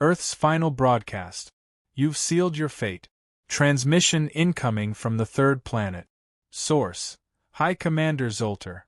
Earth's final broadcast. You've sealed your fate. Transmission incoming from the third planet. Source: High Commander Zolter.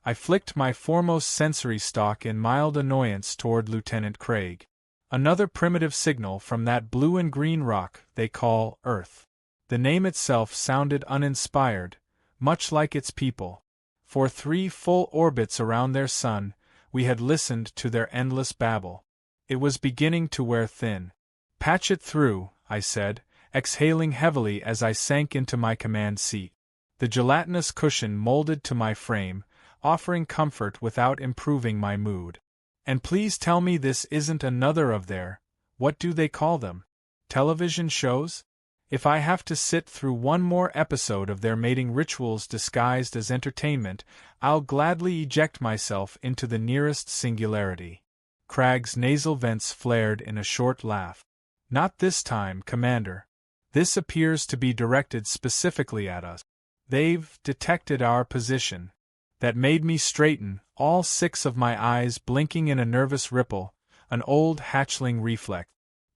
I flicked my foremost sensory stalk in mild annoyance toward Lieutenant Craig. Another primitive signal from that blue and green rock they call Earth. The name itself sounded uninspired, much like its people. For 3 full orbits around their sun, we had listened to their endless babble. It was beginning to wear thin. "Patch it through," I said, exhaling heavily as I sank into my command seat. The gelatinous cushion molded to my frame, offering comfort without improving my mood. "And please tell me this isn't another of their, what do they call them? Television shows? If I have to sit through one more episode of their mating rituals disguised as entertainment, I'll gladly eject myself into the nearest singularity." Craig's nasal vents flared in a short laugh. "Not this time, Commander. This appears to be directed specifically at us. They've detected our position." That made me straighten, all 6 of my eyes blinking in a nervous ripple, an old hatchling reflex.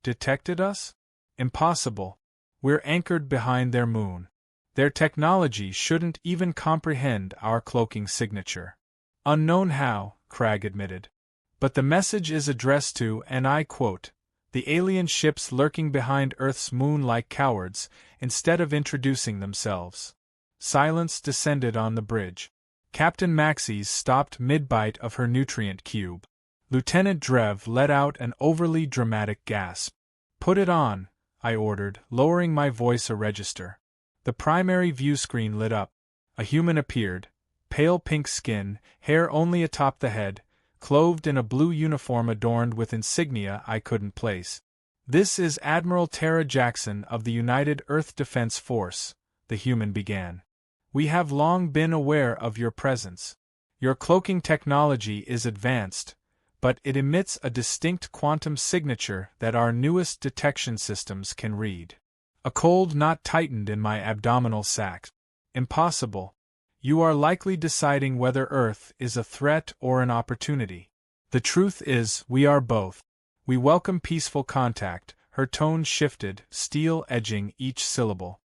Detected us? Impossible. We're anchored behind their moon. Their technology shouldn't even comprehend our cloaking signature. "Unknown how," Craig admitted. "But the message is addressed to, and I quote, the alien ships lurking behind Earth's moon like cowards, instead of introducing themselves." Silence descended on the bridge. Captain Maxey's stopped mid-bite of her nutrient cube. Lieutenant Drev let out an overly dramatic gasp. "Put it on," I ordered, lowering my voice a register. The primary view screen lit up. A human appeared, pale pink skin, hair only atop the head, clothed in a blue uniform adorned with insignia I couldn't place. "This is Admiral Tara Jackson of the United Earth Defense Force," the human began. "We have long been aware of your presence. Your cloaking technology is advanced, but it emits a distinct quantum signature that our newest detection systems can read." A cold knot tightened in my abdominal sac. "Impossible. You are likely deciding whether Earth is a threat or an opportunity. The truth is, we are both. We welcome peaceful contact," her tone shifted, steel edging each syllable.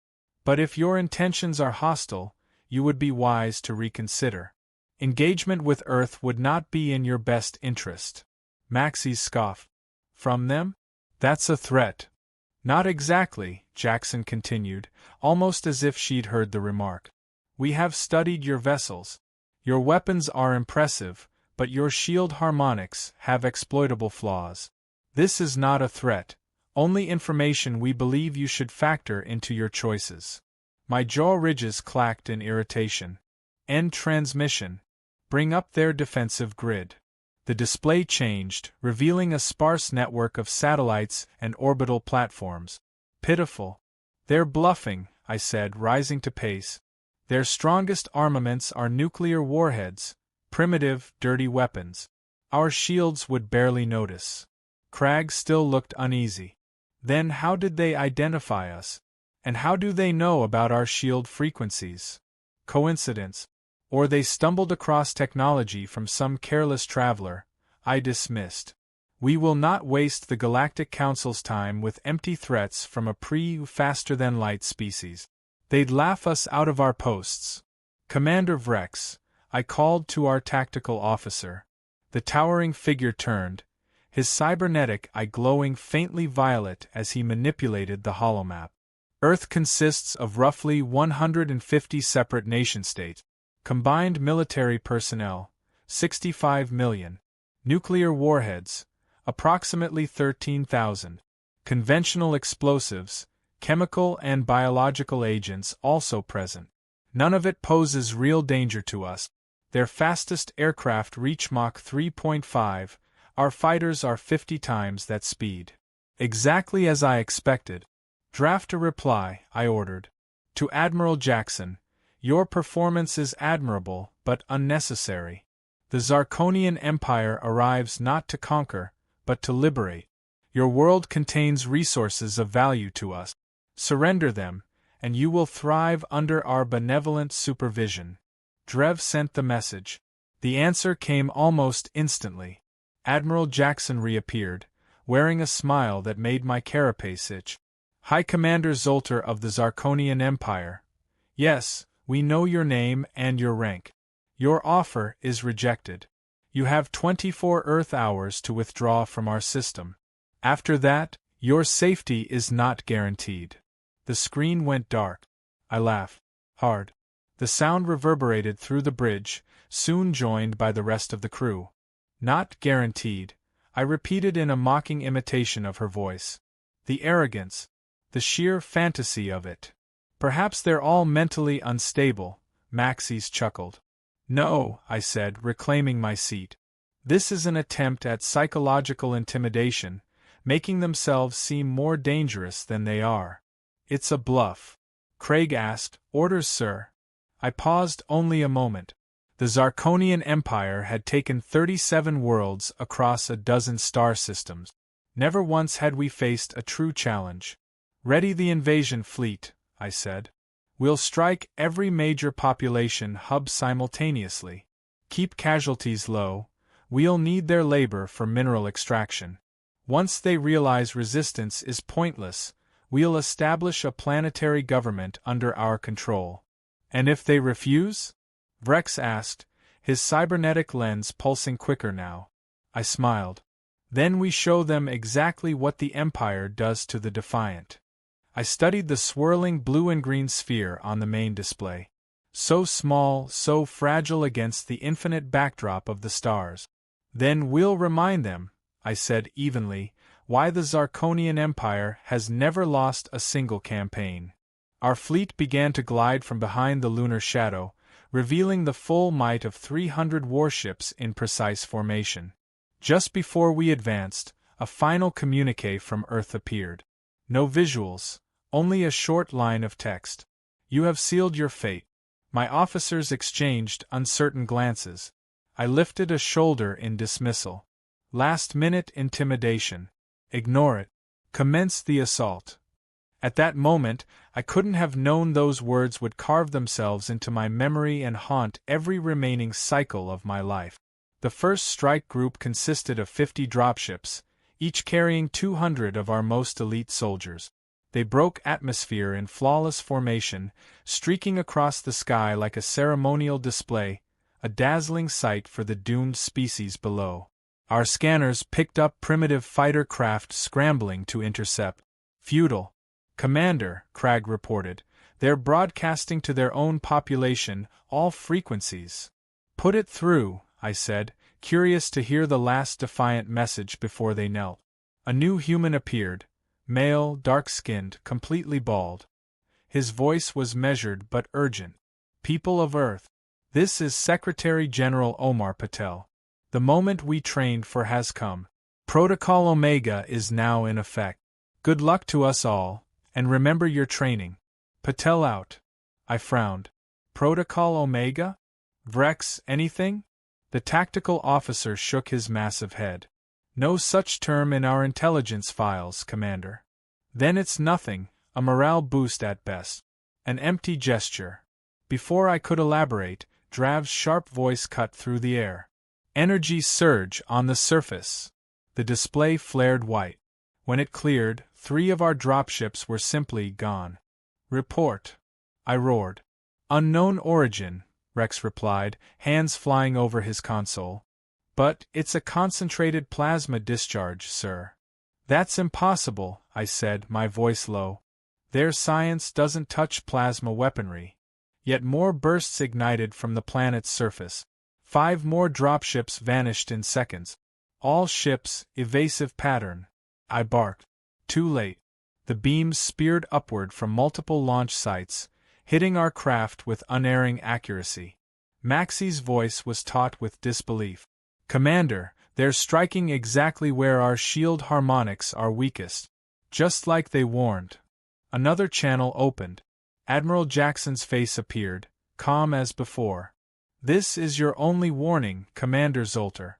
"But if your intentions are hostile, you would be wise to reconsider. Engagement with Earth would not be in your best interest." Maxey scoffed. "From them? That's a threat." "Not exactly," Jackson continued, almost as if she'd heard the remark. "We have studied your vessels. Your weapons are impressive, but your shield harmonics have exploitable flaws. This is not a threat, only information we believe you should factor into your choices." My jaw ridges clacked in irritation. "End transmission. Bring up their defensive grid." The display changed, revealing a sparse network of satellites and orbital platforms. "Pitiful." "They're bluffing," I said, rising to pace. "Their strongest armaments are nuclear warheads, primitive, dirty weapons. Our shields would barely notice." Craig still looked uneasy. "Then how did they identify us? And how do they know about our shield frequencies? Coincidence? Or they stumbled across technology from some careless traveler?" I dismissed. "We will not waste the Galactic Council's time with empty threats from a faster-than-light species. They'd laugh us out of our posts." "Commander Vrex," I called to our tactical officer. The towering figure turned, his cybernetic eye glowing faintly violet as he manipulated the holomap. "Earth consists of roughly 150 separate nation-states. Combined military personnel, 65 million. Nuclear warheads, approximately 13,000. Conventional explosives, chemical and biological agents also present. None of it poses real danger to us. Their fastest aircraft reach Mach 3.5, our fighters are 50 times that speed." "Exactly as I expected." "Draft a reply," I ordered. "To Admiral Jackson, your performance is admirable, but unnecessary. The Zarkonian Empire arrives not to conquer, but to liberate. Your world contains resources of value to us. Surrender them, and you will thrive under our benevolent supervision." Drev sent the message. The answer came almost instantly. Admiral Jackson reappeared, wearing a smile that made my carapace itch. High Commander Zoltar of the Zarkonian Empire. Yes, we know your name and your rank. Your offer is rejected. You have 24 Earth hours to withdraw from our system. After that, your safety is not guaranteed. The screen went dark. I laughed. Hard. The sound reverberated through the bridge, soon joined by the rest of the crew. Not guaranteed, I repeated in a mocking imitation of her voice. The arrogance. The sheer fantasy of it. Perhaps they're all mentally unstable, Maxis chuckled. No, I said, reclaiming my seat. This is an attempt at psychological intimidation, making themselves seem more dangerous than they are. It's a bluff. Craig asked, Orders, sir? I paused only a moment. The Zarkonian Empire had taken 37 worlds across a dozen star systems. Never once had we faced a true challenge. Ready the invasion fleet, I said. We'll strike every major population hub simultaneously. Keep casualties low. We'll need their labor for mineral extraction. Once they realize resistance is pointless, we'll establish a planetary government under our control. And if they refuse? Vrex asked, his cybernetic lens pulsing quicker now. I smiled. Then we show them exactly what the Empire does to the defiant. I studied the swirling blue and green sphere on the main display. So small, so fragile against the infinite backdrop of the stars. Then we'll remind them, I said evenly, why the Zarkonian Empire has never lost a single campaign. Our fleet began to glide from behind the lunar shadow, revealing the full might of 300 warships in precise formation. Just before we advanced, a final communique from Earth appeared. No visuals, only a short line of text. You have sealed your fate. My officers exchanged uncertain glances. I lifted a shoulder in dismissal. Last-minute intimidation. Ignore it. Commence the assault. At that moment, I couldn't have known those words would carve themselves into my memory and haunt every remaining cycle of my life. The first strike group consisted of 50 dropships, each carrying 200 of our most elite soldiers. They broke atmosphere in flawless formation, streaking across the sky like a ceremonial display, a dazzling sight for the doomed species below. Our scanners picked up primitive fighter craft scrambling to intercept. Futile. Commander, Cragg reported, they're broadcasting to their own population all frequencies. Put it through, I said, curious to hear the last defiant message before they knelt. A new human appeared, male, dark-skinned, completely bald. His voice was measured but urgent. People of Earth, this is Secretary General Omar Patel. The moment we trained for has come. Protocol Omega is now in effect. Good luck to us all. And remember your training. Patel out. I frowned. Protocol Omega? Vrex, anything? The tactical officer shook his massive head. No such term in our intelligence files, Commander. Then it's nothing, a morale boost at best. An empty gesture. Before I could elaborate, Drav's sharp voice cut through the air. Energy surge on the surface. The display flared white. When it cleared, 3 of our dropships were simply gone. Report. I roared. Unknown origin, Rex replied, hands flying over his console. But it's a concentrated plasma discharge, sir. That's impossible, I said, my voice low. Their science doesn't touch plasma weaponry. Yet more bursts ignited from the planet's surface. 5 more dropships vanished in seconds. All ships, evasive pattern. I barked. Too late. The beams speared upward from multiple launch sites, hitting our craft with unerring accuracy. Maxi's voice was taut with disbelief. Commander, they're striking exactly where our shield harmonics are weakest. Just like they warned. Another channel opened. Admiral Jackson's face appeared, calm as before. This is your only warning, Commander Zoltar.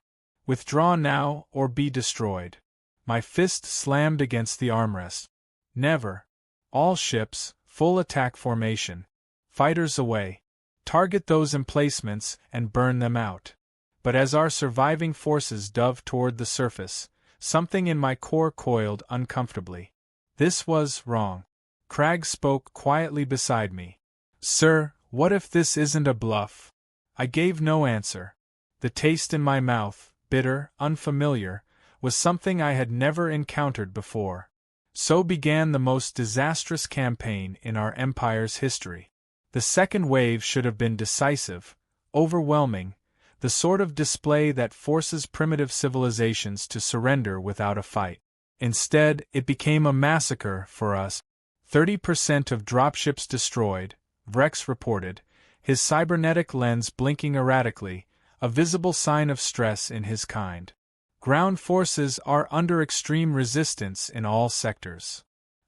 Withdraw now or be destroyed. My fist slammed against the armrest. Never. All ships, full attack formation. Fighters away. Target those emplacements and burn them out. But as our surviving forces dove toward the surface, something in my core coiled uncomfortably. This was wrong. Crag spoke quietly beside me. Sir, what if this isn't a bluff? I gave no answer. The taste in my mouth, bitter, unfamiliar, was something I had never encountered before. So began the most disastrous campaign in our empire's history. The second wave should have been decisive, overwhelming, the sort of display that forces primitive civilizations to surrender without a fight. Instead, it became a massacre for us. 30% of dropships destroyed, Vrex reported, his cybernetic lens blinking erratically, a visible sign of stress in his kind. Ground forces are under extreme resistance in all sectors.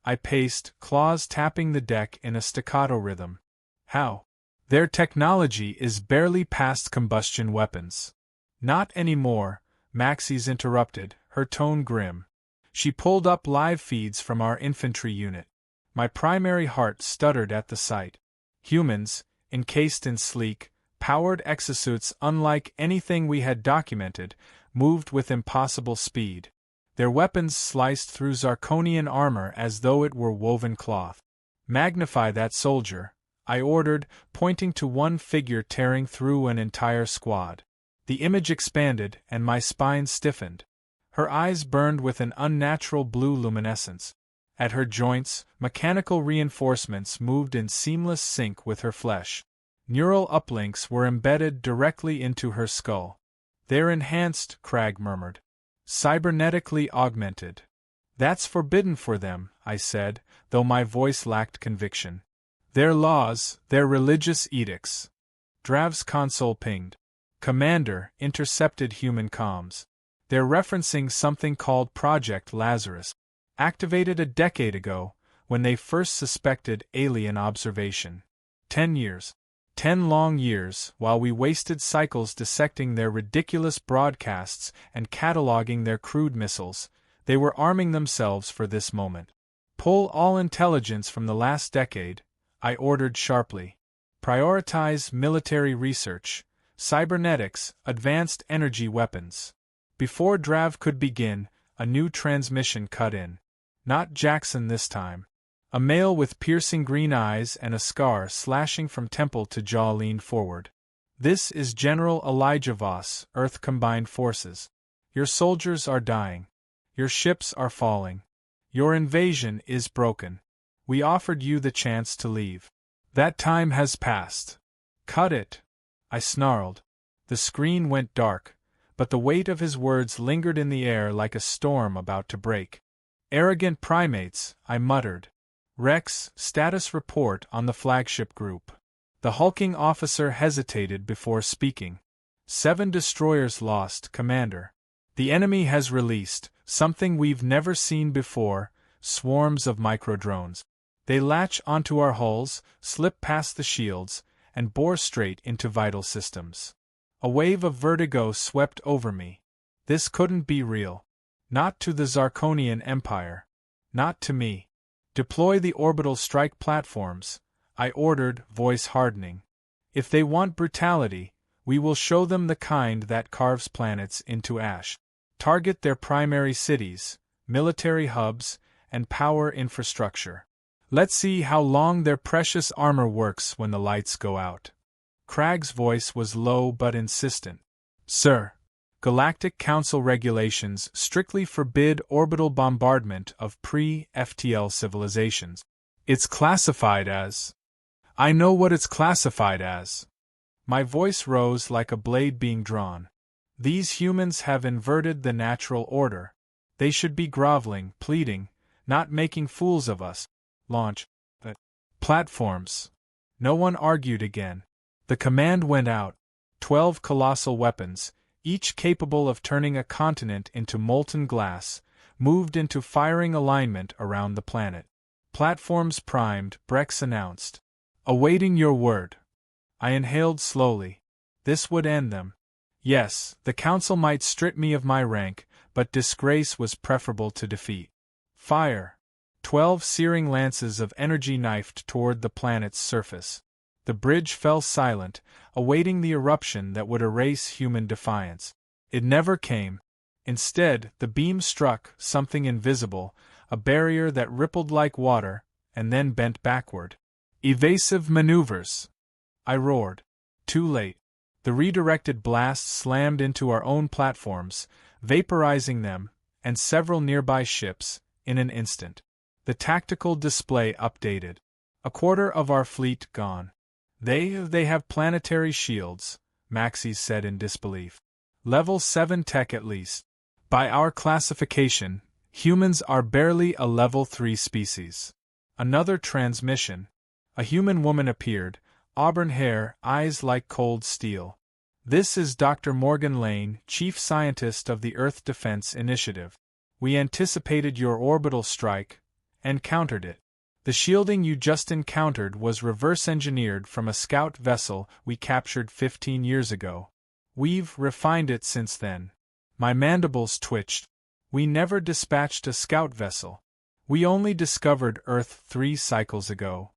I paced, claws tapping the deck in a staccato rhythm. How? Their technology is barely past combustion weapons. Not anymore, Maxie's interrupted, her tone grim. She pulled up live feeds from our infantry unit. My primary heart stuttered at the sight. Humans, encased in sleek, powered exosuits unlike anything we had documented, moved with impossible speed. Their weapons sliced through Zarkonian armor as though it were woven cloth. Magnify that soldier, I ordered, pointing to one figure tearing through an entire squad. The image expanded, and my spine stiffened. Her eyes burned with an unnatural blue luminescence. At her joints, mechanical reinforcements moved in seamless sync with her flesh. Neural uplinks were embedded directly into her skull. They're enhanced, Crag murmured. Cybernetically augmented. That's forbidden for them, I said, though my voice lacked conviction. Their laws, their religious edicts. Drav's console pinged. Commander, intercepted human comms. They're referencing something called Project Lazarus, activated a decade ago, when they first suspected alien observation. 10 years. 10 long years, while we wasted cycles dissecting their ridiculous broadcasts and cataloging their crude missiles, they were arming themselves for this moment. Pull all intelligence from the last decade, I ordered sharply. Prioritize military research, cybernetics, advanced energy weapons. Before Drav could begin, a new transmission cut in. Not Jackson this time. A male with piercing green eyes and a scar slashing from temple to jaw leaned forward. This is General Elijah Voss, Earth Combined Forces. Your soldiers are dying. Your ships are falling. Your invasion is broken. We offered you the chance to leave. That time has passed. Cut it, I snarled. The screen went dark, but the weight of his words lingered in the air like a storm about to break. Arrogant primates, I muttered. Rex, status report on the flagship group. The hulking officer hesitated before speaking. 7 destroyers lost, Commander. The enemy has released, something we've never seen before, swarms of microdrones. They latch onto our hulls, slip past the shields, and bore straight into vital systems. A wave of vertigo swept over me. This couldn't be real. Not to the Zarkonian Empire. Not to me. Deploy the orbital strike platforms, I ordered, voice hardening. If they want brutality, we will show them the kind that carves planets into ash. Target their primary cities, military hubs, and power infrastructure. Let's see how long their precious armor works when the lights go out. Crag's voice was low but insistent. Sir, Galactic Council regulations strictly forbid orbital bombardment of pre-FTL civilizations. It's classified as... I know what it's classified as. My voice rose like a blade being drawn. These humans have inverted the natural order. They should be groveling, pleading, not making fools of us. Launch the platforms. No one argued again. The command went out. 12 colossal weapons, each capable of turning a continent into molten glass, moved into firing alignment around the planet. Platforms primed, Brex announced. Awaiting your word. I inhaled slowly. This would end them. Yes, the council might strip me of my rank, but disgrace was preferable to defeat. Fire. 12 searing lances of energy knifed toward the planet's surface. The bridge fell silent, awaiting the eruption that would erase human defiance. It never came. Instead, the beam struck something invisible, a barrier that rippled like water, and then bent backward. Evasive maneuvers! I roared. Too late. The redirected blast slammed into our own platforms, vaporizing them, and several nearby ships, in an instant. The tactical display updated. A quarter of our fleet gone. They have planetary shields, Maxis said in disbelief. Level 7 tech at least. By our classification, humans are barely a level 3 species. Another transmission. A human woman appeared, auburn hair, eyes like cold steel. This is Dr. Morgan Lane, Chief Scientist of the Earth Defense Initiative. We anticipated your orbital strike, and countered it. The shielding you just encountered was reverse-engineered from a scout vessel we captured 15 years ago. We've refined it since then. My mandibles twitched. We never dispatched a scout vessel. We only discovered Earth 3 cycles ago.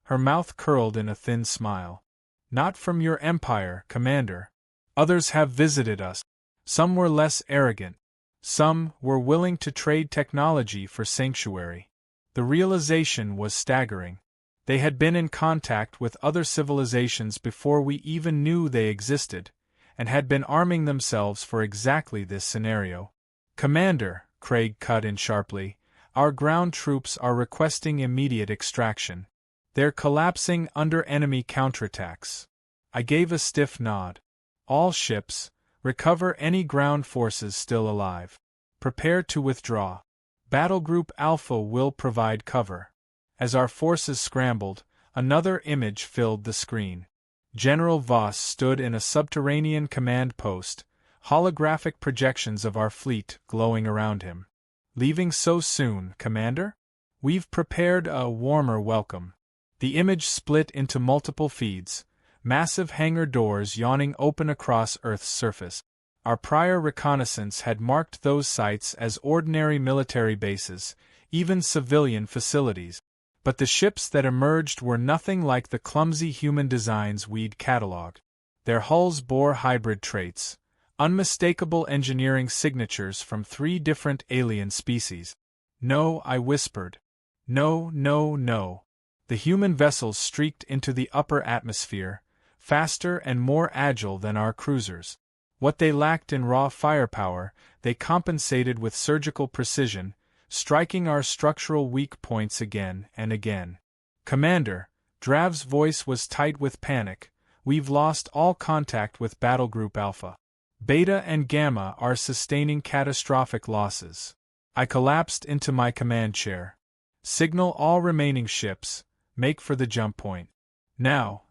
Her mouth curled in a thin smile. Not from your empire, Commander. Others have visited us. Some were less arrogant. Some were willing to trade technology for sanctuary. The realization was staggering. They had been in contact with other civilizations before we even knew they existed, and had been arming themselves for exactly this scenario. Commander, Craig cut in sharply, our ground troops are requesting immediate extraction. They're collapsing under enemy counterattacks. I gave a stiff nod. All ships, recover any ground forces still alive. Prepare to withdraw. Battle Group Alpha will provide cover. As our forces scrambled, another image filled the screen. General Voss stood in a subterranean command post, holographic projections of our fleet glowing around him. Leaving so soon, Commander? We've prepared a warmer welcome. The image split into multiple feeds, massive hangar doors yawning open across Earth's surface. Our prior reconnaissance had marked those sites as ordinary military bases, even civilian facilities. But the ships that emerged were nothing like the clumsy human designs we'd catalogued. Their hulls bore hybrid traits, unmistakable engineering signatures from 3 different alien species. No, I whispered. No, no, no. The human vessels streaked into the upper atmosphere, faster and more agile than our cruisers. What they lacked in raw firepower, they compensated with surgical precision, striking our structural weak points again and again. Commander, Drav's voice was tight with panic, we've lost all contact with Battle Group Alpha. Beta and Gamma are sustaining catastrophic losses. I collapsed into my command chair. Signal all remaining ships, make for the jump point. Now.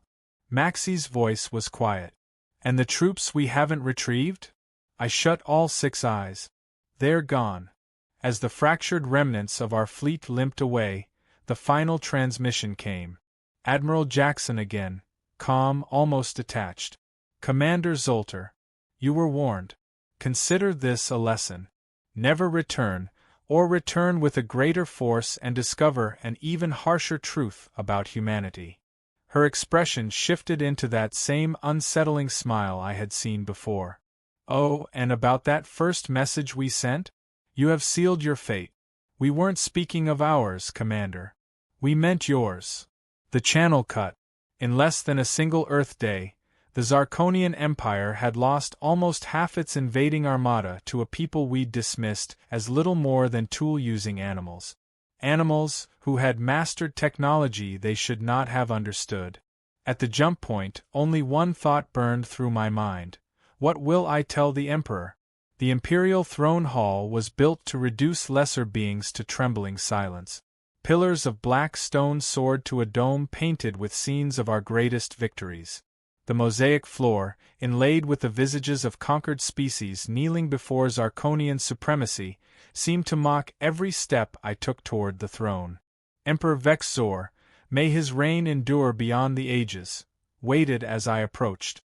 Maxi's voice was quiet. And the troops we haven't retrieved? I shut all 6 eyes. They're gone. As the fractured remnants of our fleet limped away, the final transmission came. Admiral Jackson again, calm, almost detached. Commander Zolter, you were warned. Consider this a lesson. Never return, or return with a greater force and discover an even harsher truth about humanity. Her expression shifted into that same unsettling smile I had seen before. Oh, and about that first message we sent? You have sealed your fate. We weren't speaking of ours, Commander. We meant yours. The channel cut. In less than a single Earth day, the Zarkonian Empire had lost almost half its invading armada to a people we'd dismissed as little more than tool-using animals. Animals who had mastered technology they should not have understood. At the jump point, only one thought burned through my mind. What will I tell the Emperor? The Imperial Throne Hall was built to reduce lesser beings to trembling silence. Pillars of black stone soared to a dome painted with scenes of our greatest victories. The mosaic floor, inlaid with the visages of conquered species kneeling before Zarkonian supremacy, seemed to mock every step I took toward the throne. Emperor Vexor, may his reign endure beyond the ages, waited as I approached.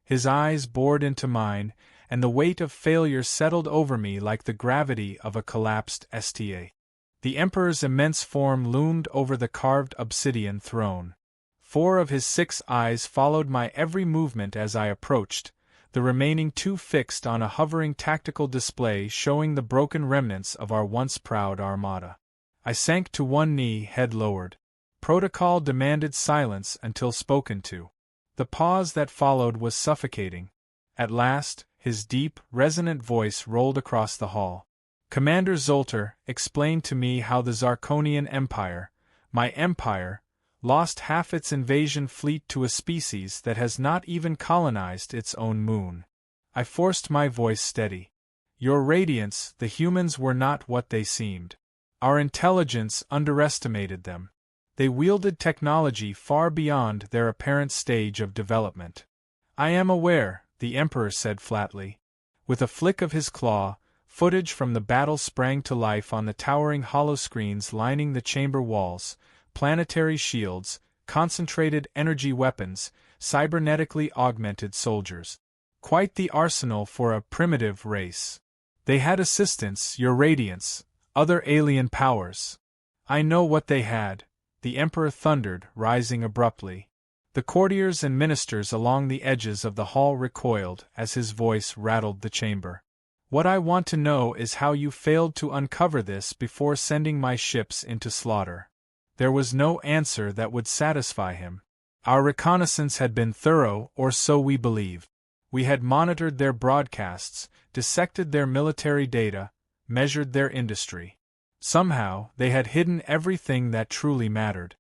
His eyes bored into mine, and the weight of failure settled over me like the gravity of a collapsed STA. The Emperor's immense form loomed over the carved obsidian throne. 4 of his 6 eyes followed my every movement as I approached, the remaining two fixed on a hovering tactical display showing the broken remnants of our once proud armada. I sank to one knee, head lowered. Protocol demanded silence until spoken to. The pause that followed was suffocating. At last, his deep, resonant voice rolled across the hall. Commander Zolter explained to me how the Zarkonian Empire, my empire, lost half its invasion fleet to a species that has not even colonized its own moon. I forced my voice steady. Your Radiance, the humans were not what they seemed. Our intelligence underestimated them. They wielded technology far beyond their apparent stage of development. I am aware, the Emperor said flatly. With a flick of his claw, footage from the battle sprang to life on the towering holoscreens lining the chamber walls, planetary shields, concentrated energy weapons, cybernetically augmented soldiers. Quite the arsenal for a primitive race. They had assistants, your Radiance, other alien powers. I know what they had, the Emperor thundered, rising abruptly. The courtiers and ministers along the edges of the hall recoiled as his voice rattled the chamber. What I want to know is how you failed to uncover this before sending my ships into slaughter. There was no answer that would satisfy him. Our reconnaissance had been thorough, or so we believed. We had monitored their broadcasts, dissected their military data, measured their industry. Somehow, they had hidden everything that truly mattered.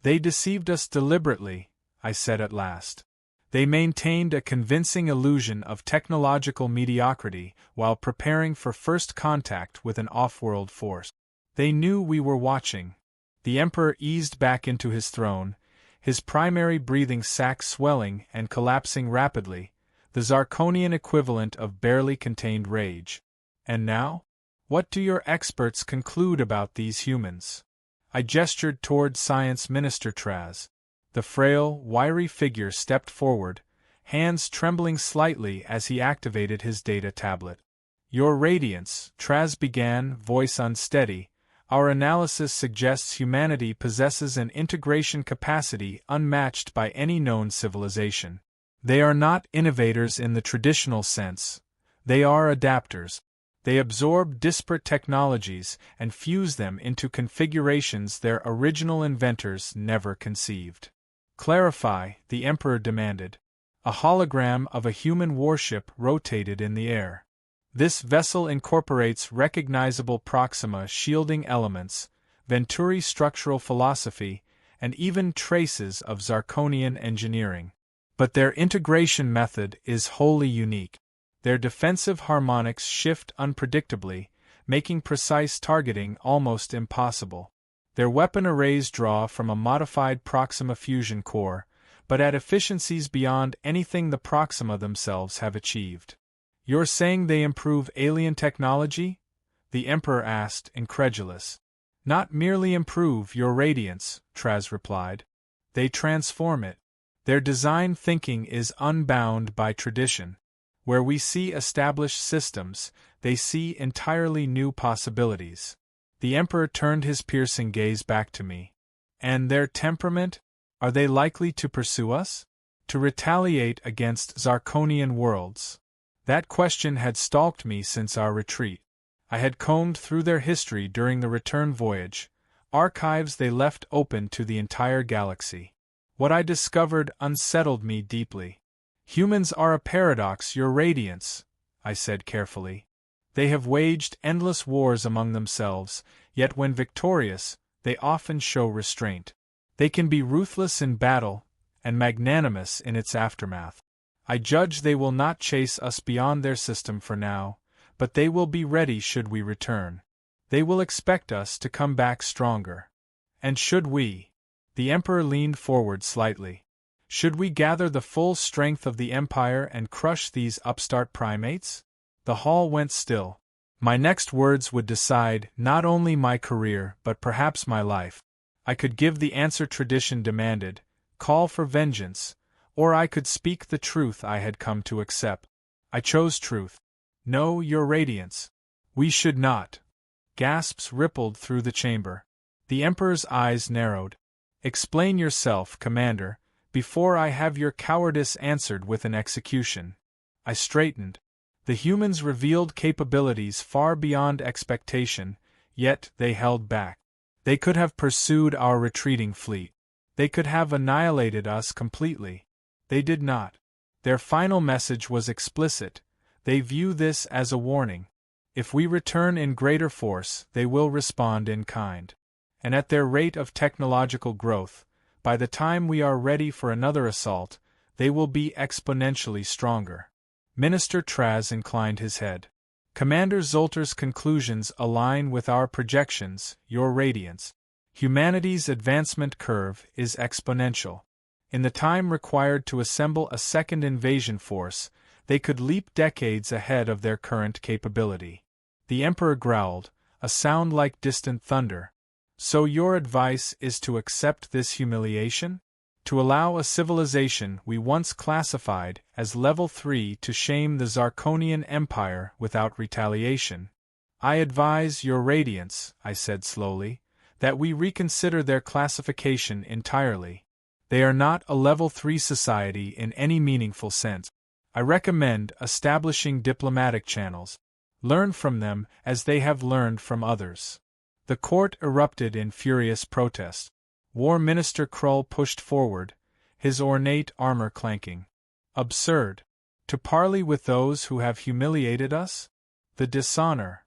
They deceived us deliberately, I said at last. They maintained a convincing illusion of technological mediocrity while preparing for first contact with an off-world force. They knew we were watching. The Emperor eased back into his throne, his primary breathing sac swelling and collapsing rapidly, the Zarkonian equivalent of barely contained rage. And now? What do your experts conclude about these humans? I gestured toward Science Minister Traz. The frail, wiry figure stepped forward, hands trembling slightly as he activated his data tablet. Your Radiance, Traz began, voice unsteady. Our analysis suggests humanity possesses an integration capacity unmatched by any known civilization. They are not innovators in the traditional sense. They are adapters. They absorb disparate technologies and fuse them into configurations their original inventors never conceived. Clarify, the Emperor demanded. A hologram of a human warship rotated in the air. This vessel incorporates recognizable Proxima shielding elements, Venturi structural philosophy, and even traces of Zarkonian engineering. But their integration method is wholly unique. Their defensive harmonics shift unpredictably, making precise targeting almost impossible. Their weapon arrays draw from a modified Proxima fusion core, but at efficiencies beyond anything the Proxima themselves have achieved. You're saying they improve alien technology? The Emperor asked, incredulous. Not merely improve your Radiance, Traz replied. They transform it. Their design thinking is unbound by tradition. Where we see established systems, they see entirely new possibilities. The Emperor turned his piercing gaze back to me. And their temperament? Are they likely to pursue us? To retaliate against Zarkonian worlds? That question had stalked me since our retreat. I had combed through their history during the return voyage, archives they left open to the entire galaxy. What I discovered unsettled me deeply. Humans are a paradox, your Radiance, I said carefully. They have waged endless wars among themselves, yet when victorious, they often show restraint. They can be ruthless in battle, and magnanimous in its aftermath. I judge they will not chase us beyond their system for now, but they will be ready should we return. They will expect us to come back stronger. And should we? The Emperor leaned forward slightly. Should we gather the full strength of the Empire and crush these upstart primates? The hall went still. My next words would decide not only my career but perhaps my life. I could give the answer tradition demanded, call for vengeance, or I could speak the truth I had come to accept. I chose truth. No, your Radiance. We should not. Gasps rippled through the chamber. The Emperor's eyes narrowed. Explain yourself, Commander, before I have your cowardice answered with an execution. I straightened. The humans revealed capabilities far beyond expectation, yet they held back. They could have pursued our retreating fleet. They could have annihilated us completely. They did not. Their final message was explicit. They view this as a warning. If we return in greater force, they will respond in kind. And at their rate of technological growth, by the time we are ready for another assault, they will be exponentially stronger. Minister Traz inclined his head. Commander Zolter's conclusions align with our projections, Your Radiance. Humanity's advancement curve is exponential. In the time required to assemble a second invasion force, they could leap decades ahead of their current capability. The Emperor growled, a sound like distant thunder. So your advice is to accept this humiliation? To allow a civilization we once classified as Level 3 to shame the Zarkonian Empire without retaliation? I advise Your Radiance, I said slowly, that we reconsider their classification entirely. They are not a Level 3 society in any meaningful sense. I recommend establishing diplomatic channels. Learn from them as they have learned from others. The court erupted in furious protest. War Minister Krull pushed forward, his ornate armor clanking. Absurd. To parley with those who have humiliated us? The dishonor.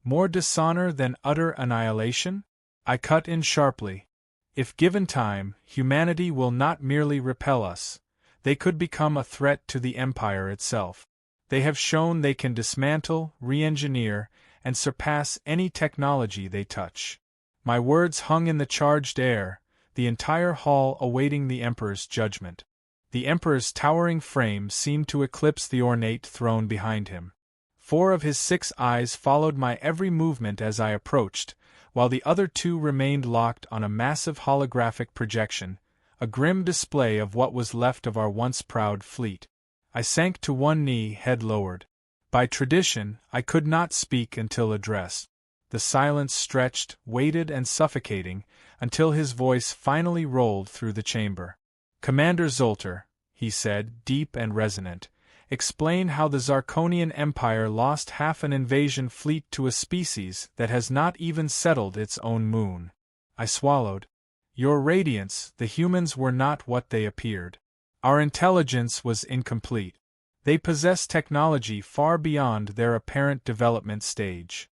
More dishonor than utter annihilation? I cut in sharply. If given time, humanity will not merely repel us. They could become a threat to the Empire itself. They have shown they can dismantle, re-engineer, and surpass any technology they touch. My words hung in the charged air, the entire hall awaiting the Emperor's judgment. The Emperor's towering frame seemed to eclipse the ornate throne behind him. 4 of his 6 eyes followed my every movement as I approached, while the other 2 remained locked on a massive holographic projection, a grim display of what was left of our once proud fleet. I sank to one knee, head lowered. By tradition, I could not speak until addressed. The silence stretched, weighted and suffocating, until his voice finally rolled through the chamber. Commander Zolter, he said, deep and resonant, explain how the Zarkonian Empire lost half an invasion fleet to a species that has not even settled its own moon. I swallowed. Your Radiance, the humans were not what they appeared. Our intelligence was incomplete. They possess technology far beyond their apparent development stage.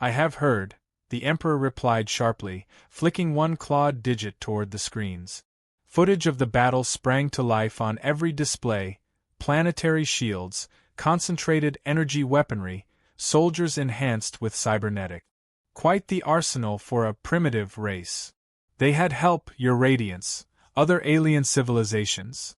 I have heard, the Emperor replied sharply, flicking one clawed digit toward the screens. Footage of the battle sprang to life on every display: planetary shields, concentrated energy weaponry, soldiers enhanced with cybernetic. Quite the arsenal for a primitive race. They had help, Your Radiance, other alien civilizations.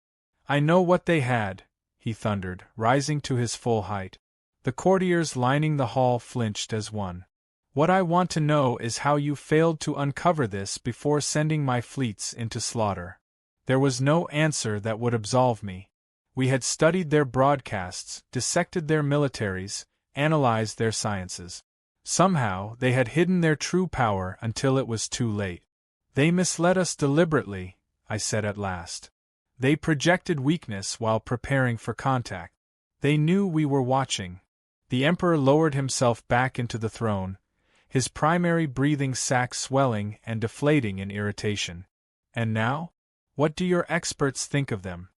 I know what they had, he thundered, rising to his full height. The courtiers lining the hall flinched as one. What I want to know is how you failed to uncover this before sending my fleets into slaughter. There was no answer that would absolve me. We had studied their broadcasts, dissected their militaries, analyzed their sciences. Somehow they had hidden their true power until it was too late. They misled us deliberately, I said at last. They projected weakness while preparing for contact. They knew we were watching. The Emperor lowered himself back into the throne, his primary breathing sac swelling and deflating in irritation. And now? What do your experts think of them?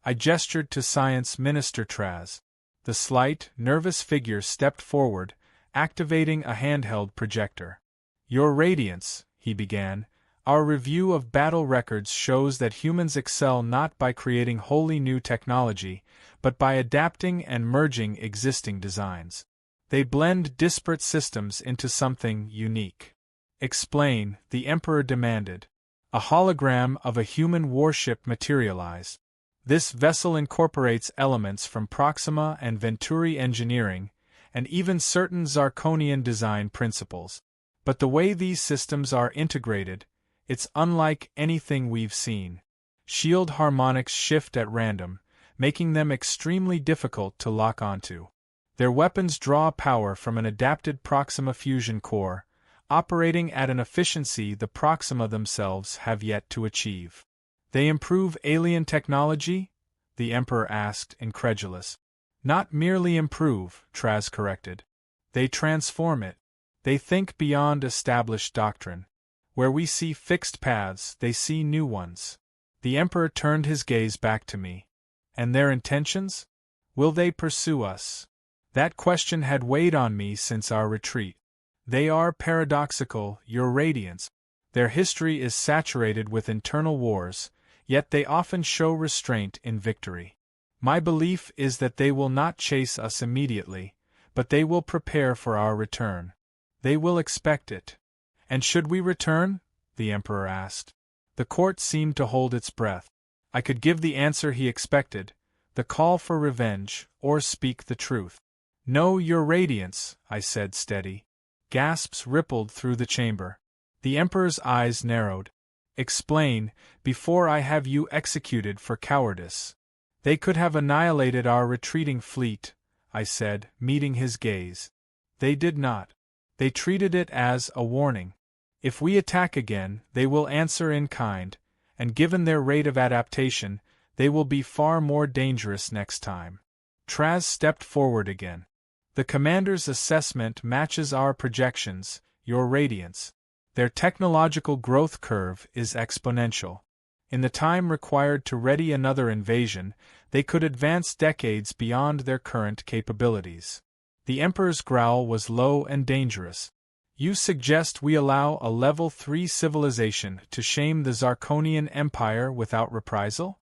I gestured to Science Minister Traz. The slight, nervous figure stepped forward, activating a handheld projector. Your Radiance, he began, our review of battle records shows that humans excel not by creating wholly new technology, but by adapting and merging existing designs. They blend disparate systems into something unique. Explain, the Emperor demanded. A hologram of a human warship materialized. This vessel incorporates elements from Proxima and Venturi engineering, and even certain Zarkonian design principles. But the way these systems are integrated, it's unlike anything we've seen. Shield harmonics shift at random, making them extremely difficult to lock onto. Their weapons draw power from an adapted Proxima fusion core, operating at an efficiency the Proxima themselves have yet to achieve. They improve alien technology? The Emperor asked, incredulous. Not merely improve, Traz corrected. They transform it. They think beyond established doctrine. Where we see fixed paths, they see new ones. The Emperor turned his gaze back to me. And their intentions? Will they pursue us? That question had weighed on me since our retreat. They are paradoxical, Your Radiance. Their history is saturated with internal wars, yet they often show restraint in victory. My belief is that they will not chase us immediately, but they will prepare for our return. They will expect it. And should we return? The Emperor asked. The court seemed to hold its breath. I could give the answer he expected, the call for revenge, or speak the truth. No, Your Radiance, I said steady. Gasps rippled through the chamber. The Emperor's eyes narrowed. Explain, before I have you executed for cowardice. They could have annihilated our retreating fleet, I said, meeting his gaze. They did not. They treated it as a warning. If we attack again, they will answer in kind, and given their rate of adaptation, they will be far more dangerous next time. Traz stepped forward again. The commander's assessment matches our projections, Your Radiance. Their technological growth curve is exponential. In the time required to ready another invasion, they could advance decades beyond their current capabilities. The Emperor's growl was low and dangerous. You suggest we allow a Level 3 civilization to shame the Zarkonian Empire without reprisal?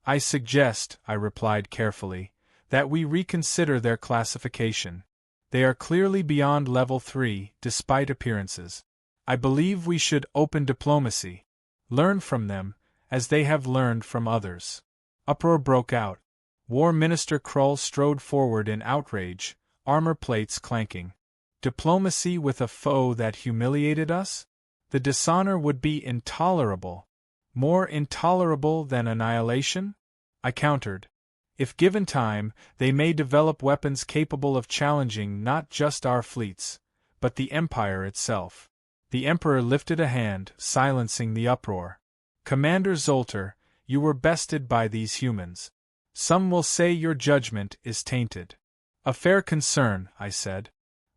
I suggest, I replied carefully, that we reconsider their classification. They are clearly beyond Level 3, despite appearances. I believe we should open diplomacy. Learn from them, as they have learned from others. Uproar broke out. War Minister Krull strode forward in outrage, armor plates clanking. Diplomacy with a foe that humiliated us? The dishonor would be intolerable. More intolerable than annihilation? I countered. If given time, they may develop weapons capable of challenging not just our fleets, but the Empire itself. The Emperor lifted a hand, silencing the uproar. Commander Zolter, you were bested by these humans. Some will say your judgment is tainted. A fair concern, I said.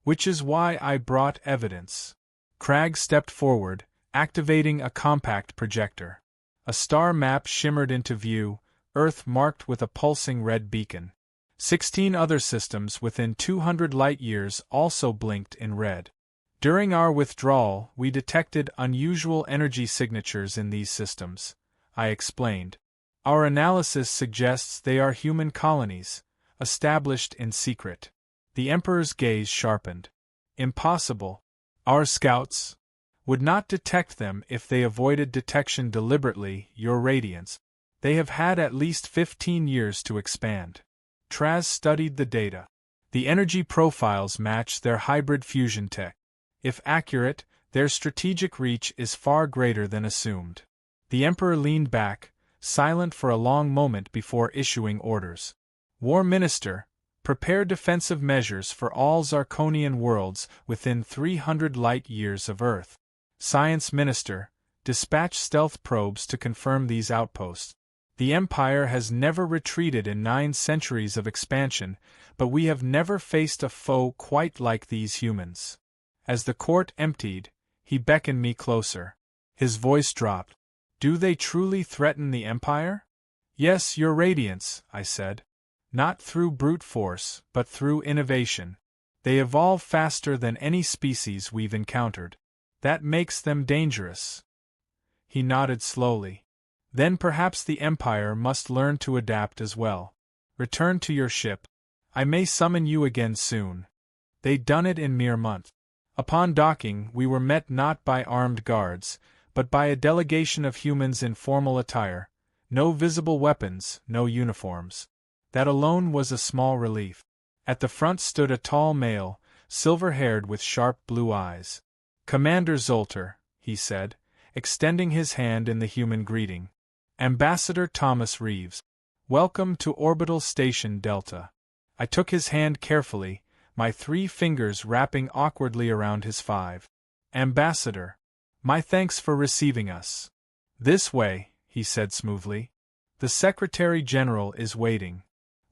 Which is why I brought evidence. Cragg stepped forward, activating a compact projector. A star map shimmered into view, Earth marked with a pulsing red beacon. 16 other systems within 200 light-years also blinked in red. During our withdrawal, we detected unusual energy signatures in these systems, I explained. Our analysis suggests they are human colonies, established in secret. The Emperor's gaze sharpened. Impossible. Our scouts would not detect them if they avoided detection deliberately, Your Radiance. They have had at least 15 years to expand. Traz studied the data. The energy profiles match their hybrid fusion tech. If accurate, their strategic reach is far greater than assumed. The Emperor leaned back, silent for a long moment before issuing orders. War Minister, prepare defensive measures for all Zarkonian worlds within 300 light-years of Earth. Science Minister, dispatch stealth probes to confirm these outposts. The Empire has never retreated in 9 centuries of expansion, but we have never faced a foe quite like these humans. As the court emptied, he beckoned me closer. His voice dropped. Do they truly threaten the Empire? Yes, Your Radiance, I said. Not through brute force, but through innovation. They evolve faster than any species we've encountered. That makes them dangerous. He nodded slowly. Then perhaps the Empire must learn to adapt as well. Return to your ship. I may summon you again soon. They'd done it in mere months. Upon docking, we were met not by armed guards, but by a delegation of humans in formal attire. No visible weapons, no uniforms. That alone was a small relief. At the front stood a tall male, silver-haired with sharp blue eyes. Commander Zolter, he said, extending his hand in the human greeting. Ambassador Thomas Reeves. Welcome to Orbital Station Delta. I took his hand carefully, my 3 fingers wrapping awkwardly around his 5. Ambassador. My thanks for receiving us. This way, he said smoothly. The Secretary General is waiting.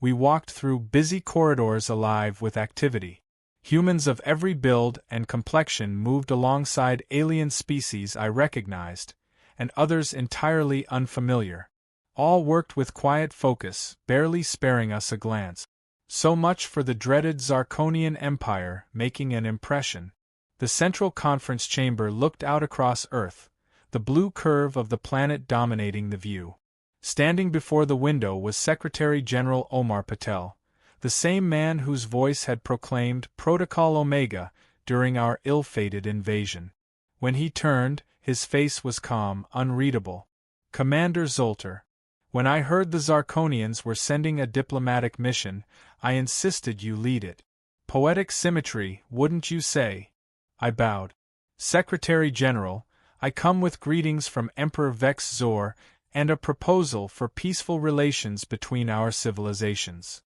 We walked through busy corridors alive with activity. Humans of every build and complexion moved alongside alien species I recognized, and others entirely unfamiliar. All worked with quiet focus, barely sparing us a glance. So much for the dreaded Zarkonian Empire making an impression. The central conference chamber looked out across Earth, the blue curve of the planet dominating the view. Standing before the window was Secretary General Omar Patel, the same man whose voice had proclaimed Protocol Omega during our ill-fated invasion. When he turned, his face was calm, unreadable. "Commander Zolter, when I heard the Zarkonians were sending a diplomatic mission, I insisted you lead it. Poetic symmetry, wouldn't you say?" I bowed. "Secretary General, I come with greetings from Emperor Vex Zor and a proposal for peaceful relations between our civilizations."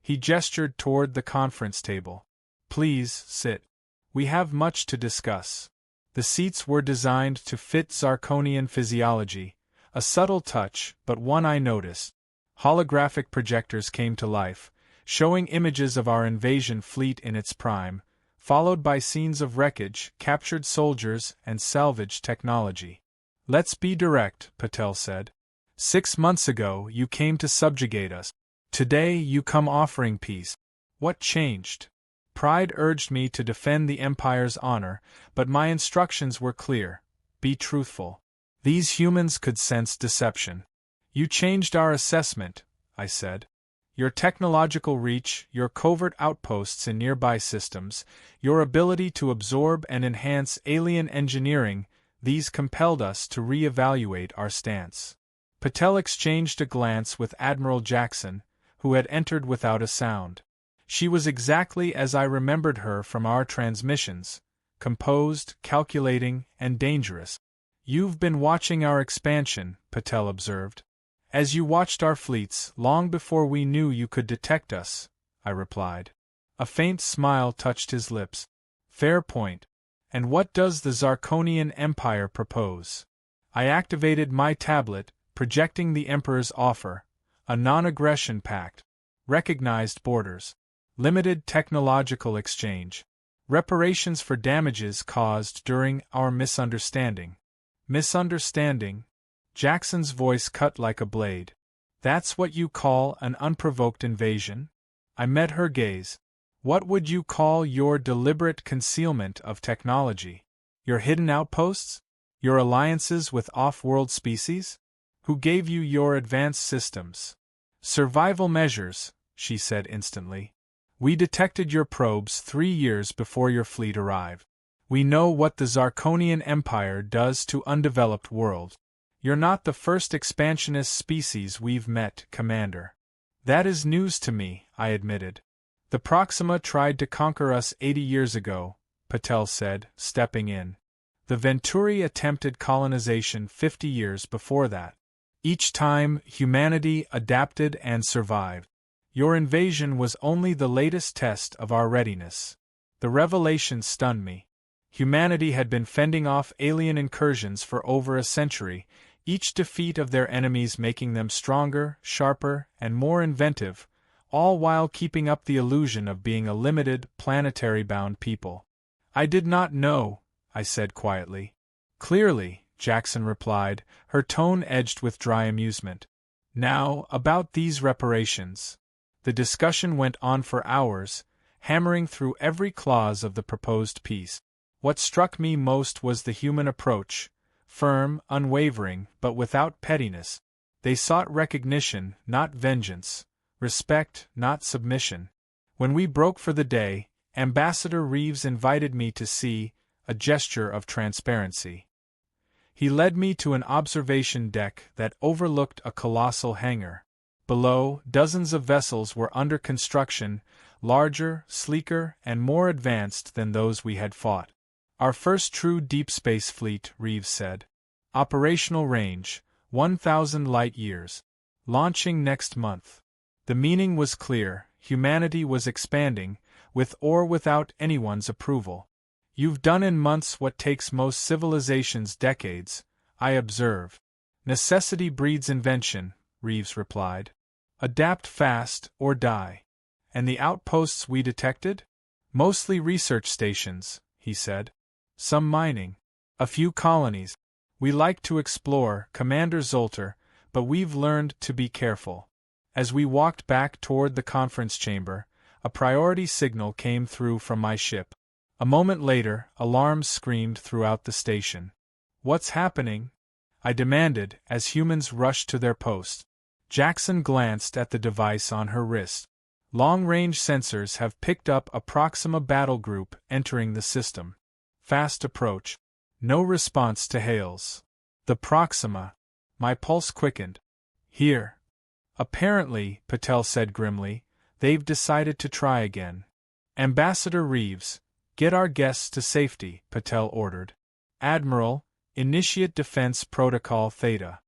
He gestured toward the conference table. "Please, sit. We have much to discuss." The seats were designed to fit Zarkonian physiology, a subtle touch, but one I noticed. Holographic projectors came to life, showing images of our invasion fleet in its prime, followed by scenes of wreckage, captured soldiers, and salvage technology. "Let's be direct," Patel said. "6 months ago you came to subjugate us. Today you come offering peace. What changed?" Pride urged me to defend the Empire's honor, but my instructions were clear: be truthful. These humans could sense deception. "You changed our assessment," I said. "Your technological reach, your covert outposts in nearby systems, your ability to absorb and enhance alien engineering, these compelled us to re-evaluate our stance." Patel exchanged a glance with Admiral Jackson, who had entered without a sound. She was exactly as I remembered her from our transmissions, composed, calculating, and dangerous. "You've been watching our expansion," Patel observed. "As you watched our fleets, long before we knew you could detect us," I replied. A faint smile touched his lips. "Fair point. And what does the Zarkonian Empire propose?" I activated my tablet, projecting the Emperor's offer: a non-aggression pact, recognized borders, limited technological exchange, reparations for damages caused during our misunderstanding. "Misunderstanding?" Jackson's voice cut like a blade. "That's what you call an unprovoked invasion?" I met her gaze. "What would you call your deliberate concealment of technology? Your hidden outposts? Your alliances with off-world species? Who gave you your advanced systems?" "Survival measures," she said instantly. "We detected your probes 3 years before your fleet arrived. We know what the Zarkonian Empire does to undeveloped worlds. You're not the first expansionist species we've met, Commander." "That is news to me," I admitted. "The Proxima tried to conquer us 80 years ago," Patel said, stepping in. "The Venturi attempted colonization 50 years before that. Each time, humanity adapted and survived. Your invasion was only the latest test of our readiness." The revelation stunned me. Humanity had been fending off alien incursions for over a century, each defeat of their enemies making them stronger, sharper, and more inventive, all while keeping up the illusion of being a limited, planetary-bound people. "I did not know," I said quietly. "Clearly," Jackson replied, her tone edged with dry amusement. "Now, about these reparations." The discussion went on for hours, hammering through every clause of the proposed peace. What struck me most was the human approach: firm, unwavering, but without pettiness. They sought recognition, not vengeance; respect, not submission. When we broke for the day, Ambassador Reeves invited me to see, a gesture of transparency. He led me to an observation deck that overlooked a colossal hangar. Below, dozens of vessels were under construction, larger, sleeker, and more advanced than those we had fought. "Our first true deep space fleet," Reeves said. "Operational range, 1,000 light-years. Launching next month." The meaning was clear: humanity was expanding, with or without anyone's approval. "You've done in months what takes most civilizations decades," I observed. "Necessity breeds invention," Reeves replied. Adapt fast or die. And the outposts we detected? Mostly research stations, he said. Some mining. A few colonies. We like to explore, Commander Zolter, but we've learned to be careful. As we walked back toward the conference chamber, a priority signal came through from my ship. A moment later, alarms screamed throughout the station. What's happening? I demanded, as humans rushed to their posts. Jackson glanced at the device on her wrist. Long-range sensors have picked up a Proxima battle group entering the system. Fast approach. No response to hails. The Proxima. My pulse quickened. Here. Apparently, Patel said grimly, they've decided to try again. Ambassador Reeves, get our guests to safety, Patel ordered. Admiral, initiate Defense Protocol Theta.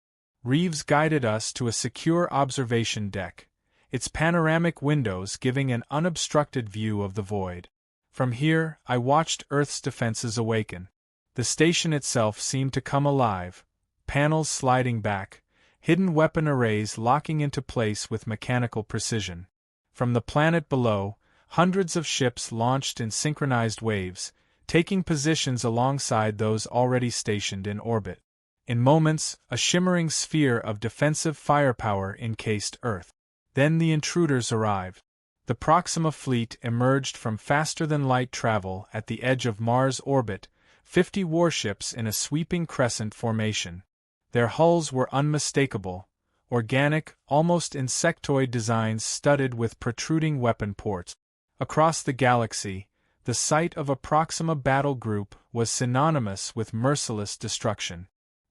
Reeves guided us to a secure observation deck, its panoramic windows giving an unobstructed view of the void. From here, I watched Earth's defenses awaken. The station itself seemed to come alive, panels sliding back, hidden weapon arrays locking into place with mechanical precision. From the planet below, hundreds of ships launched in synchronized waves, taking positions alongside those already stationed in orbit. In moments, a shimmering sphere of defensive firepower encased Earth. Then the intruders arrived. The Proxima fleet emerged from faster-than-light travel at the edge of Mars' orbit, 50 warships in a sweeping crescent formation. Their hulls were unmistakable, organic, almost insectoid designs studded with protruding weapon ports. Across the galaxy, the sight of a Proxima battle group was synonymous with merciless destruction.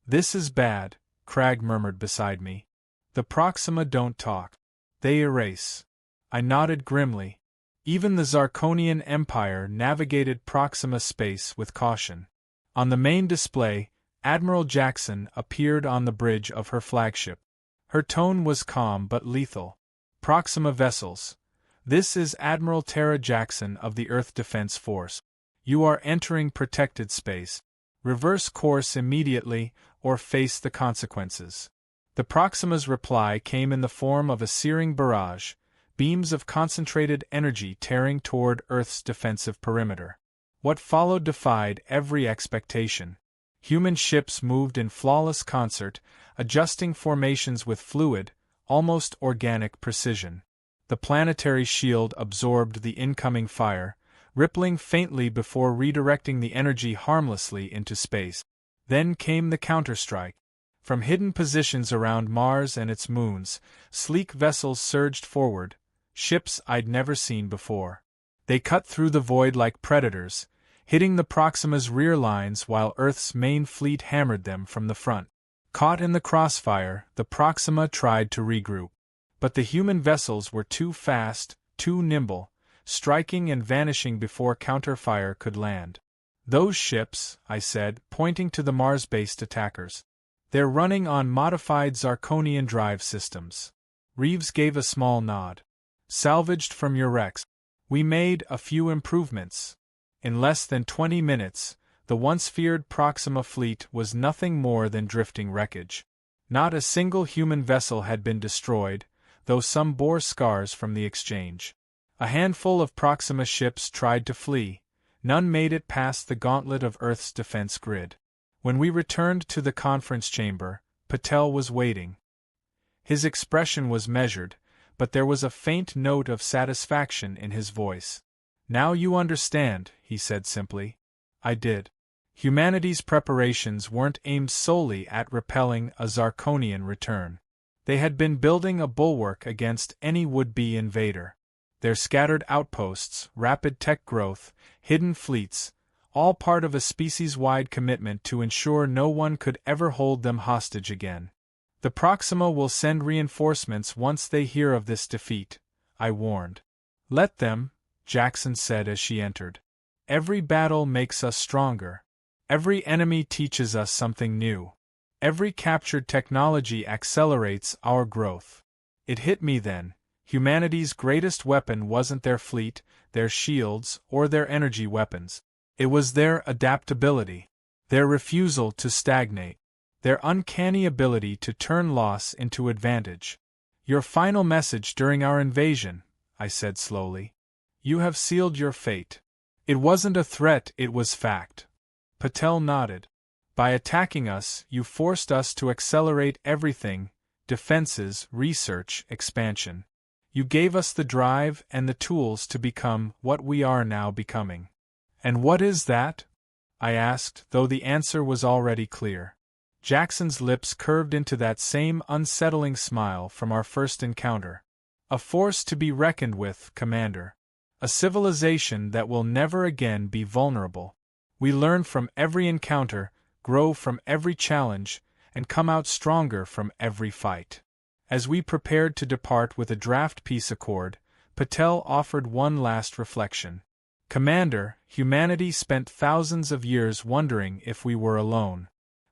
This is bad, Cragg murmured beside me. The Proxima don't talk. They erase. I nodded grimly. Even the Zarkonian Empire navigated Proxima space with caution. On the main display, Admiral Jackson appeared on the bridge of her flagship. Her tone was calm but lethal. Proxima vessels. This is Admiral Tara Jackson of the Earth Defense Force. You are entering protected space. Reverse course immediately, or face the consequences. The Proxima's reply came in the form of a searing barrage, beams of concentrated energy tearing toward Earth's defensive perimeter. What followed defied every expectation. Human ships moved in flawless concert, adjusting formations with fluid, almost organic precision. The planetary shield absorbed the incoming fire, rippling faintly before redirecting the energy harmlessly into space. Then came the counterstrike. From hidden positions around Mars and its moons, sleek vessels surged forward, ships I'd never seen before. They cut through the void like predators, hitting the Proxima's rear lines while Earth's main fleet hammered them from the front. Caught in the crossfire, the Proxima tried to regroup. But the human vessels were too fast, too nimble, striking and vanishing before counterfire could land. Those ships, I said, pointing to the Mars-based attackers. They're running on modified Zarkonian drive systems. Reeves gave a small nod. Salvaged from your wrecks. We made a few improvements. In less than 20 minutes, the once feared Proxima fleet was nothing more than drifting wreckage. Not a single human vessel had been destroyed, though some bore scars from the exchange. A handful of Proxima ships tried to flee. None made it past the gauntlet of Earth's defense grid. When we returned to the conference chamber, Patel was waiting. His expression was measured, but there was a faint note of satisfaction in his voice. Now you understand, he said simply. I did. Humanity's preparations weren't aimed solely at repelling a Zarkonian return. They had been building a bulwark against any would-be invader. Their scattered outposts, rapid tech growth, hidden fleets, all part of a species-wide commitment to ensure no one could ever hold them hostage again. The Proxima will send reinforcements once they hear of this defeat, I warned. Let them, Jackson said as she entered. Every battle makes us stronger. Every enemy teaches us something new. Every captured technology accelerates our growth. It hit me then. Humanity's greatest weapon wasn't their fleet, their shields, or their energy weapons. It was their adaptability, their refusal to stagnate, their uncanny ability to turn loss into advantage. Your final message during our invasion, I said slowly. You have sealed your fate. It wasn't a threat, it was fact. Patel nodded. By attacking us, you forced us to accelerate everything: defenses, research, expansion. You gave us the drive and the tools to become what we are now becoming. And what is that? I asked, though the answer was already clear. Jackson's lips curved into that same unsettling smile from our first encounter. A force to be reckoned with, Commander. A civilization that will never again be vulnerable. We learn from every encounter, grow from every challenge, and come out stronger from every fight. As we prepared to depart with a draft peace accord, Patel offered one last reflection. Commander, humanity spent thousands of years wondering if we were alone.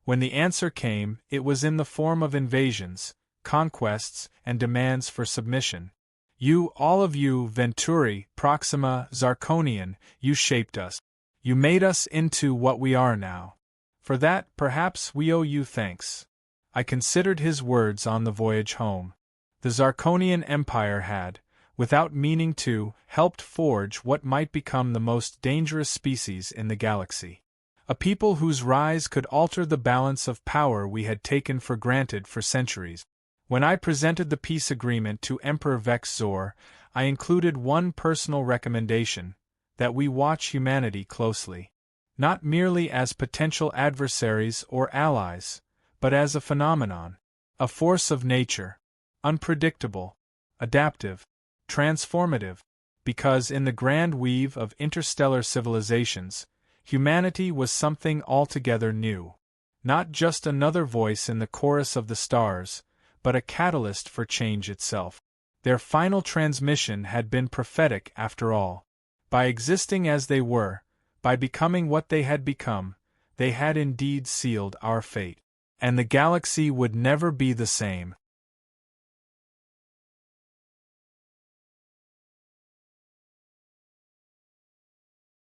When the answer came, it was in the form of invasions, conquests, and demands for submission. You, all of you, Venturi, Proxima, Zarkonian, you shaped us. You made us into what we are now. For that, perhaps we owe you thanks. I considered his words on the voyage home. The Zarkonian Empire had, without meaning to, helped forge what might become the most dangerous species in the galaxy. A people whose rise could alter the balance of power we had taken for granted for centuries. When I presented the peace agreement to Emperor Vex Zor, I included one personal recommendation: that we watch humanity closely. Not merely as potential adversaries or allies, but as a phenomenon, a force of nature, unpredictable, adaptive, transformative, because in the grand weave of interstellar civilizations, humanity was something altogether new. Not just another voice in the chorus of the stars, but a catalyst for change itself. Their final transmission had been prophetic after all. By existing as they were, by becoming what they had become, they had indeed sealed our fate. And the galaxy would never be the same.